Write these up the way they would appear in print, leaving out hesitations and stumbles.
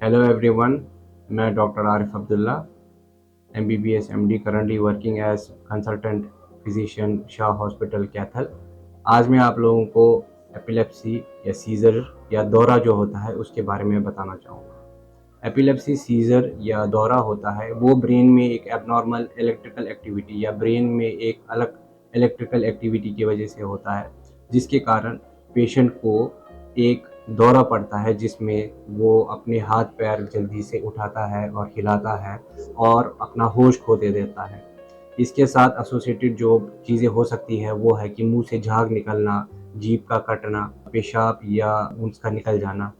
Hello everyone, मैं doctor Arif Abdullah MBBS MD currently working as consultant physician Shah hospital Kaithal. आज मैं आप लोगों को एपिलेप्सी या सीज़र या दौरा जो होता है उसके बारे में बताना चाहूँगा। एपिलेप्सी सीज़र या दौरा होता है वो ब्रेन में एक एबनॉर्मल इलेक्ट्रिकल एक्टिविटी या ब्रेन में एक अलग इलेक्ट्रिकल एक्टिविटी की वजह से होता है, जिसके कारण पेशेंट को एक दौरा पड़ता है जिसमें वो अपने हाथ पैर जल्दी से उठाता है और हिलाता है और अपना होश खो दे देता है। इसके साथ एसोसिएटेड जो चीज़ें हो सकती है वो है कि मुंह से झाग निकलना, जीभ का कटना, पेशाब या उसका निकल जाना।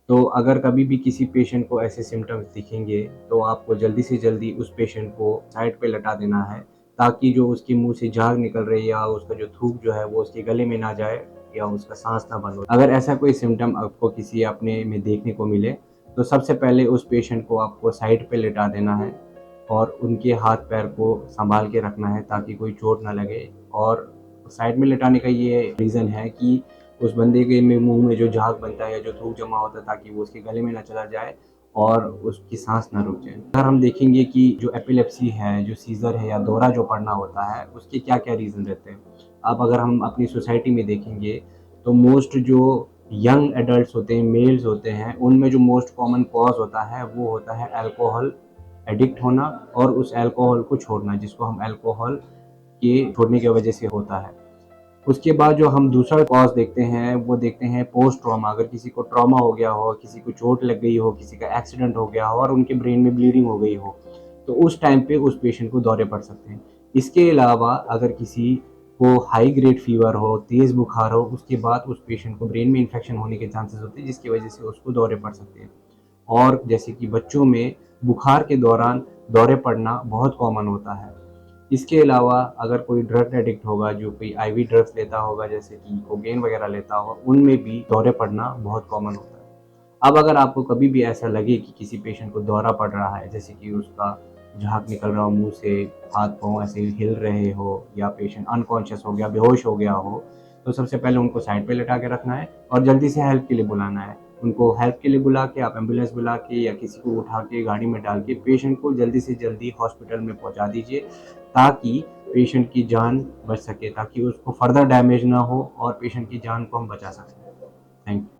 तो अगर कभी भी किसी पेशेंट को ऐसे सिम्टम्स दिखेंगे तो आपको जल्दी से जल्दी उस पेशेंट को साइड पे लटा देना है, ताकि जो उसके मुंह से झाग निकल रही है या उसका जो थूक जो है वो उसके गले में ना जाए या उसका सांस ना बंद हो। अगर ऐसा कोई सिम्टम आपको किसी अपने में देखने को मिले तो सबसे पहले उस पेशेंट को आपको साइड पे लेटा देना है और उनके हाथ पैर को संभाल के रखना है ताकि कोई चोट ना लगे। और साइड में लेटाने का ये रीज़न है कि उस बंदे के मुंह में जो झाग बनता है या जो थूक जमा होता है ताकि वो उसके गले में ना चला जाए और उसकी सांस ना रुक जाए। अगर हम देखेंगे कि जो एपिलेप्सी है, जो सीज़र है या दौरा जो पड़ना होता है, उसके क्या क्या रीज़न रहते हैं। अब अगर हम अपनी सोसाइटी में देखेंगे तो मोस्ट जो यंग एडल्ट होते हैं, मेल्स होते हैं, उनमें जो मोस्ट कॉमन कॉज होता है वो होता है अल्कोहल एडिक्ट होना और उस अल्कोहल को छोड़ना, जिसको हम अल्कोहल के छोड़ने की वजह से होता है। उसके बाद जो हम दूसरा कॉज देखते हैं वो देखते हैं पोस्ट ट्रॉमा। अगर किसी को ट्रॉमा हो गया हो, किसी को चोट लग गई हो, किसी का एक्सीडेंट हो गया हो और उनके ब्रेन में ब्लीडिंग हो गई हो, तो उस टाइम पे उस पेशेंट को दौरे पड़ सकते हैं। इसके अलावा अगर किसी को हाई ग्रेड फीवर हो, तेज़ बुखार हो, उसके बाद उस पेशेंट को ब्रेन में इन्फेक्शन होने के चांसेस होते हैं, जिसकी वजह से उसको दौरे पड़ सकते हैं। और जैसे कि बच्चों में बुखार के दौरान दौरे पड़ना बहुत कॉमन होता है। इसके अलावा अगर कोई ड्रग एडिक्ट होगा, जो कोई आईवी ड्रग्स लेता होगा जैसे कि कोकेन वगैरह लेता होगा, उनमें भी दौरे पड़ना बहुत कॉमन होता है। अब अगर आपको कभी भी ऐसा लगे कि किसी पेशेंट को दौरा पड़ रहा है, जैसे कि उसका झाग निकल रहा हो मुँह से, हाथ-पाँव ऐसे हिल रहे हो या पेशेंट अनकॉन्शियस हो गया, बेहोश हो गया हो, तो सबसे पहले उनको साइड पे लिटा के रखना है और जल्दी से हेल्प के लिए बुलाना है। उनको हेल्प के लिए बुला के आप एम्बुलेंस बुला के या किसी को उठा के गाड़ी में डाल के पेशेंट को जल्दी से जल्दी हॉस्पिटल में पहुँचा दीजिए, ताकि पेशेंट की जान बच सके, ताकि उसको फर्दर डैमेज ना हो और पेशेंट की जान को हम बचा सकें। Thank you.